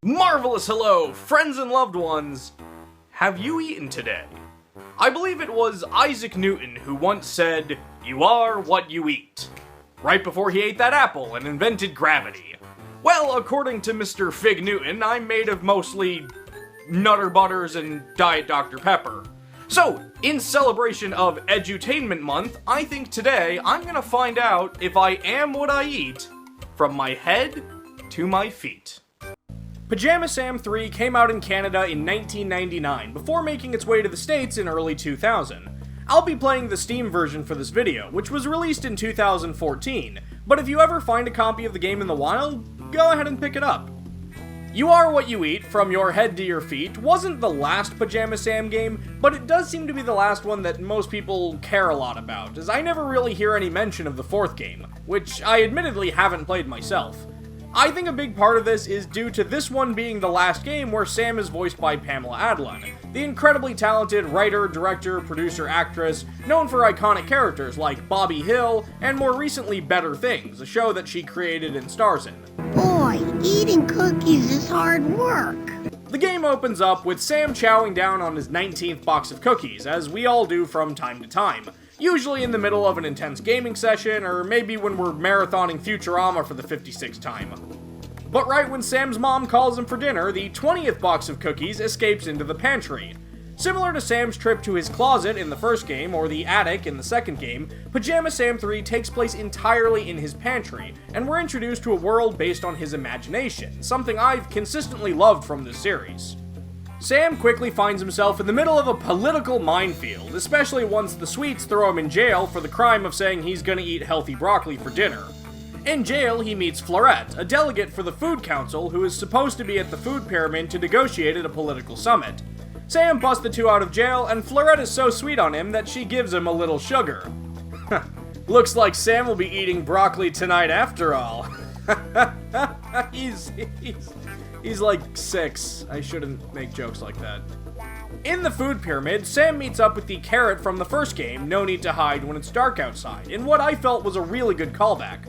Marvelous hello, friends and loved ones! Have you eaten today? I believe it was Isaac Newton who once said, "You are what you eat," right before he ate that apple and invented gravity. Well, according to Mr. Fig Newton, I'm made of mostly Nutter Butters and Diet Dr. Pepper. So, in celebration of Edutainment Month, I think today I'm gonna find out if I am what I eat, from my head to my feet. Pajama Sam 3 came out in Canada in 1999, before making its way to the States in early 2000. I'll be playing the Steam version for this video, which was released in 2014, but if you ever find a copy of the game in the wild, go ahead and pick it up. You Are What You Eat, From Your Head to Your Feet, wasn't the last Pajama Sam game, but it does seem to be the last one that most people care a lot about, as I never really hear any mention of the fourth game, which I admittedly haven't played myself. I think a big part of this is due to this one being the last game where Sam is voiced by Pamela Adlon, the incredibly talented writer, director, producer, actress, known for iconic characters like Bobby Hill, and more recently Better Things, a show that she created and stars in. Boy, eating cookies is hard work. The game opens up with Sam chowing down on his 19th box of cookies, as we all do from time to time. Usually in the middle of an intense gaming session, or maybe when we're marathoning Futurama for the 56th time. But right when Sam's mom calls him for dinner, the 20th box of cookies escapes into the pantry. Similar to Sam's trip to his closet in the first game, or the attic in the second game, Pajama Sam 3 takes place entirely in his pantry, and we're introduced to a world based on his imagination, something I've consistently loved from this series. Sam quickly finds himself in the middle of a political minefield, especially once the Sweets throw him in jail for the crime of saying he's gonna eat healthy broccoli for dinner. In jail, he meets Florette, a delegate for the Food Council who is supposed to be at the food pyramid to negotiate at a political summit. Sam busts the two out of jail, and Florette is so sweet on him that she gives him a little sugar. Looks like Sam will be eating broccoli tonight after all. He's like 6. I shouldn't make jokes like that. In the food pyramid, Sam meets up with the carrot from the first game, No Need to Hide When It's Dark Outside, in what I felt was a really good callback.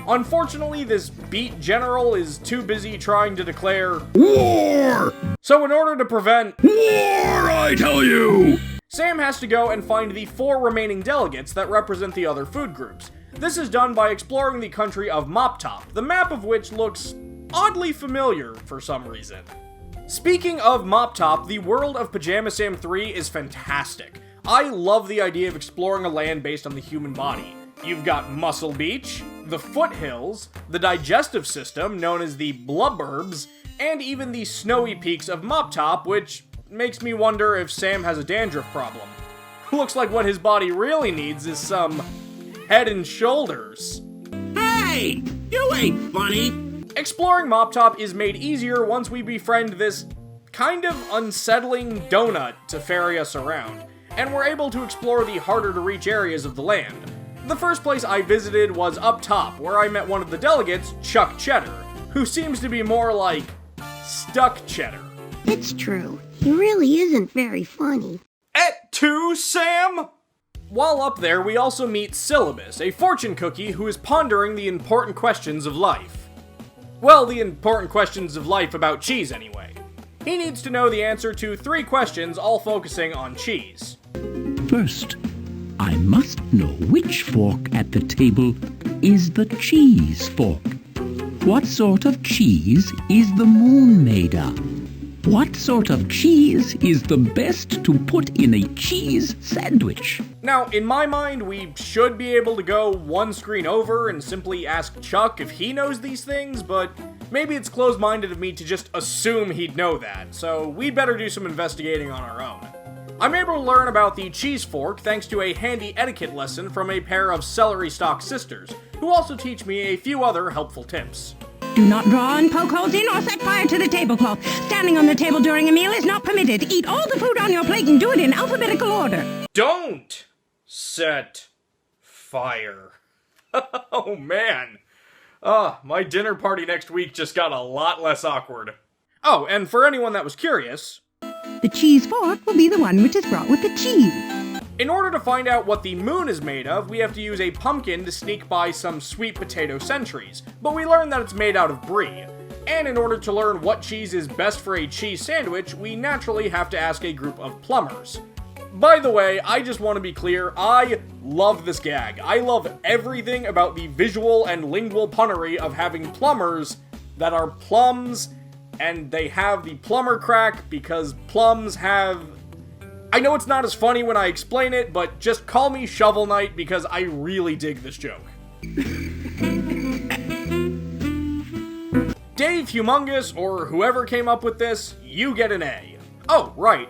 Unfortunately, this beat general is too busy trying to declare war! So in order to prevent war, I tell you! Sam has to go and find the 4 remaining delegates that represent the other food groups. This is done by exploring the country of Mop Top, the map of which looks oddly familiar for some reason. Speaking of Mop Top, the World of Pajama Sam 3 is fantastic. I love the idea of exploring a land based on the human body. You've got Muscle Beach, the foothills, the digestive system known as the blubberbs, and even the snowy peaks of Mop Top, which makes me wonder if Sam has a dandruff problem. Looks like what his body really needs is some head and shoulders. Hey! You ain't funny! Exploring Mop Top is made easier once we befriend this kind of unsettling donut to ferry us around, and we're able to explore the harder to reach areas of the land. The first place I visited was up top, where I met one of the delegates, Chuck Cheddar, who seems to be more like stuck cheddar. It's true. He really isn't very funny. Et tu, Sam? While up there, we also meet Syllabus, a fortune cookie who is pondering the important questions of life. Well, the important questions of life about cheese, anyway. He needs to know the answer to 3 questions, all focusing on cheese. First, I must know which fork at the table is the cheese fork. What sort of cheese is the moon made of? What sort of cheese is the best to put in a cheese sandwich? Now, in my mind, we should be able to go one screen over and simply ask Chuck if he knows these things, but maybe it's closed-minded of me to just assume he'd know that, so we'd better do some investigating on our own. I'm able to learn about the cheese fork thanks to a handy etiquette lesson from a pair of celery stalk sisters, who also teach me a few other helpful tips. Do not draw and poke holes in or set fire to the tablecloth. Standing on the table during a meal is not permitted. Eat all the food on your plate and do it in alphabetical order. Don't set fire. Oh man. My dinner party next week just got a lot less awkward. Oh, and for anyone that was curious, The cheese fork will be the one which is brought with the cheese. in order to find out what the moon is made of, we have to use a pumpkin to sneak by some sweet potato sentries, but we learn that it's made out of brie. And in order to learn what cheese is best for a cheese sandwich, we naturally have to ask a group of plumbers. By the way, I just want to be clear, I love this gag. I love everything about the visual and lingual punnery of having plumbers that are plums, and they have the plumber crack because plums have... I know it's not as funny when I explain it, but just call me Shovel Knight because I really dig this joke. Dave Humongous, or whoever came up with this, you get an A. Oh, right,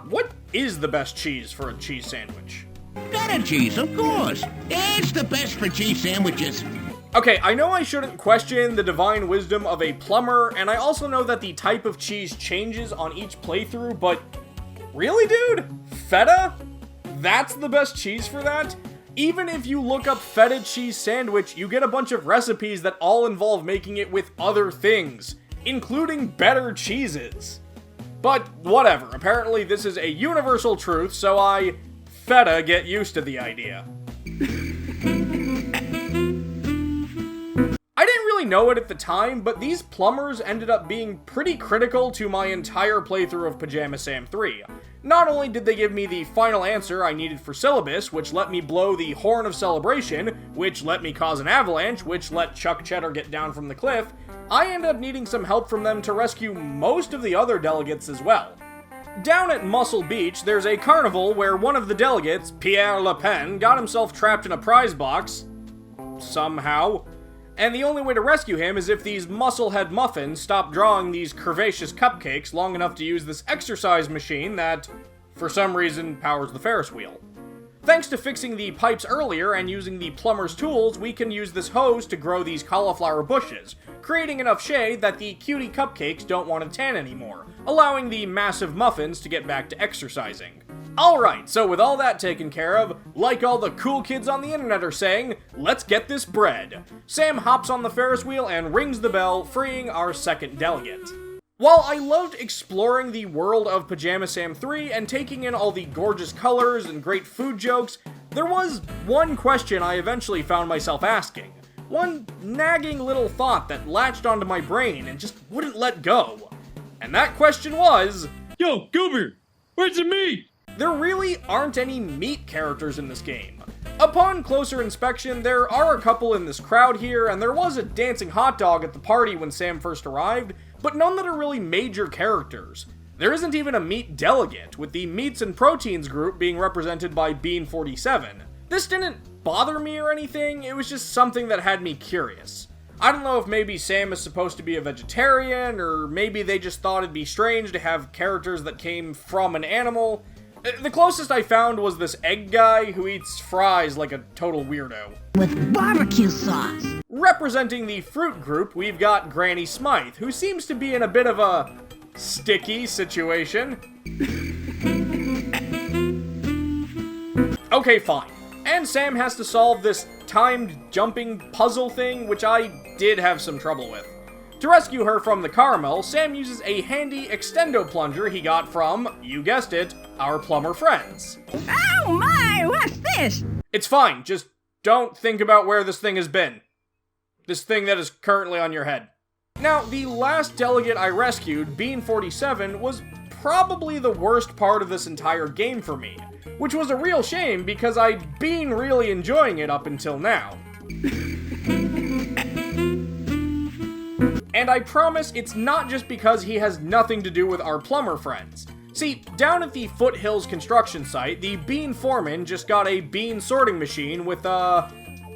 what is the best cheese for a cheese sandwich? Feta cheese, of course. It's the best for cheese sandwiches. Okay, I know I shouldn't question the divine wisdom of a plumber, and I also know that the type of cheese changes on each playthrough, but really, dude? Feta? That's the best cheese for that? Even if you look up feta cheese sandwich, you get a bunch of recipes that all involve making it with other things, including better cheeses. But whatever, apparently this is a universal truth, so I, feta, get used to the idea. I didn't really know it at the time, but these plumbers ended up being pretty critical to my entire playthrough of Pajama Sam 3. Not only did they give me the final answer I needed for syllabus, which let me blow the Horn of Celebration, which let me cause an avalanche, which let Chuck Cheddar get down from the cliff, I ended up needing some help from them to rescue most of the other delegates as well. Down at Muscle Beach, there's a carnival where one of the delegates, Pierre Le Pen, got himself trapped in a prize box, somehow, and the only way to rescue him is if these musclehead muffins stop drawing these curvaceous cupcakes long enough to use this exercise machine that, for some reason, powers the Ferris wheel. Thanks to fixing the pipes earlier and using the plumber's tools, we can use this hose to grow these cauliflower bushes, creating enough shade that the cutie cupcakes don't want to tan anymore, allowing the massive muffins to get back to exercising. Alright, so with all that taken care of, like all the cool kids on the internet are saying, let's get this bread. Sam hops on the Ferris wheel and rings the bell, freeing our second delegate. While I loved exploring the world of Pajama Sam 3 and taking in all the gorgeous colors and great food jokes, there was one question I eventually found myself asking. One nagging little thought that latched onto my brain and just wouldn't let go. And that question was... Yo, Goober, where's the meat? There really aren't any meat characters in this game. Upon closer inspection, there are a couple in this crowd here, and there was a dancing hot dog at the party when Sam first arrived, but none that are really major characters. There isn't even a meat delegate, with the meats and proteins group being represented by Bean47. This didn't bother me or anything, it was just something that had me curious. I don't know if maybe Sam is supposed to be a vegetarian, or maybe they just thought it'd be strange to have characters that came from an animal. The closest I found was this egg guy who eats fries like a total weirdo. With barbecue sauce. Representing the fruit group, we've got Granny Smythe, who seems to be in a bit of a sticky situation. Okay, fine. And Sam has to solve this timed jumping puzzle thing, which I did have some trouble with. To rescue her from the caramel, Sam uses a handy extendo plunger he got from, you guessed it, our plumber friends. Oh my, what's this? It's fine, just don't think about where this thing has been. This thing that is currently on your head. Now, the last delegate I rescued, Bean47, was probably the worst part of this entire game for me, which was a real shame because I'd been really enjoying it up until now. And I promise it's not just because he has nothing to do with our plumber friends. See, down at the Foothills construction site, the bean foreman just got a bean sorting machine with,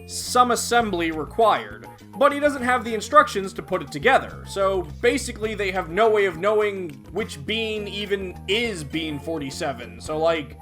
some assembly required. But he doesn't have the instructions to put it together, so basically they have no way of knowing which bean even is Bean47, so like,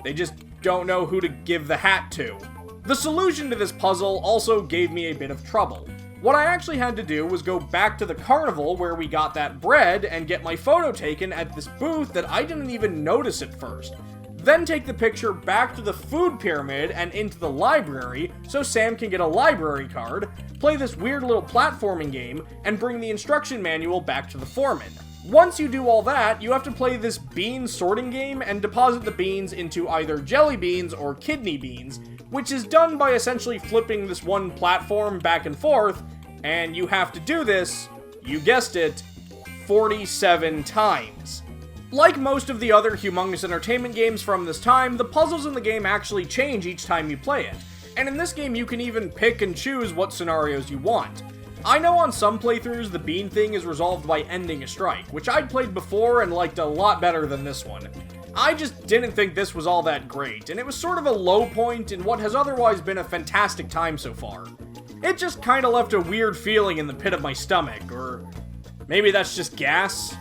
they just don't know who to give the hat to. The solution to this puzzle also gave me a bit of trouble. What I actually had to do was go back to the carnival where we got that bread and get my photo taken at this booth that I didn't even notice at first. Then take the picture back to the food pyramid and into the library so Sam can get a library card, play this weird little platforming game, and bring the instruction manual back to the foreman. Once you do all that, you have to play this bean sorting game and deposit the beans into either jelly beans or kidney beans, which is done by essentially flipping this one platform back and forth, and you have to do this, you guessed it, 47 times. Like most of the other humongous entertainment games from this time, the puzzles in the game actually change each time you play it, and in this game you can even pick and choose what scenarios you want. I know on some playthroughs the bean thing is resolved by ending a strike, which I'd played before and liked a lot better than this one. I just didn't think this was all that great, and it was sort of a low point in what has otherwise been a fantastic time so far. It just kinda left a weird feeling in the pit of my stomach, or maybe that's just gas?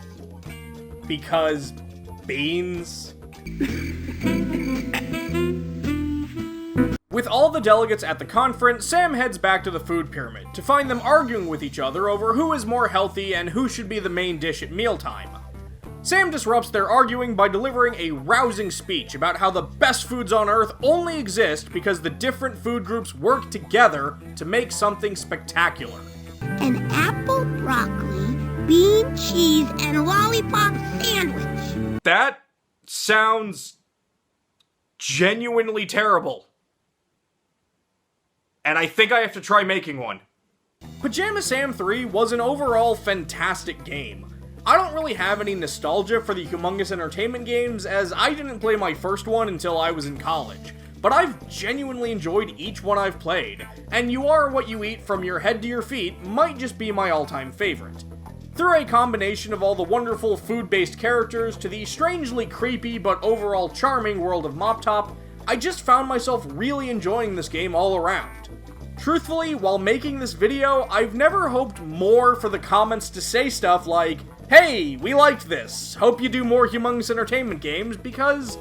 Because beans? With all the delegates at the conference, Sam heads back to the food pyramid to find them arguing with each other over who is more healthy and who should be the main dish at mealtime. Sam disrupts their arguing by delivering a rousing speech about how the best foods on Earth only exist because the different food groups work together to make something spectacular. An apple, broccoli, bean, cheese, and lollipop sandwich. That sounds genuinely terrible. And I think I have to try making one. Pajama Sam 3 was an overall fantastic game. I don't really have any nostalgia for the humongous entertainment games, as I didn't play my first one until I was in college, but I've genuinely enjoyed each one I've played, and You Are What You Eat From Your Head to Your Feet might just be my all-time favorite. Through a combination of all the wonderful food-based characters to the strangely creepy but overall charming world of Mop Top, I just found myself really enjoying this game all around. Truthfully, while making this video, I've never hoped more for the comments to say stuff like, "Hey, we liked this, hope you do more humongous entertainment games," because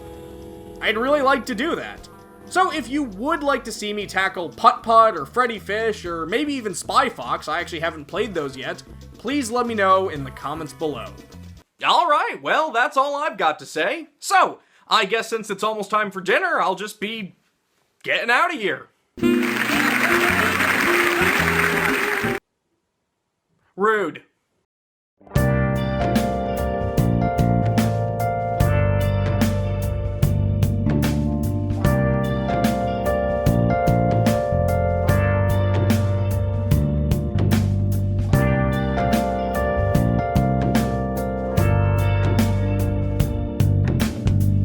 I'd really like to do that. So if you would like to see me tackle Putt Putt or Freddy Fish or maybe even Spy Fox, I actually haven't played those yet, please let me know in the comments below. Alright, well that's all I've got to say. So, I guess since it's almost time for dinner, I'll just be getting out of here. Rude.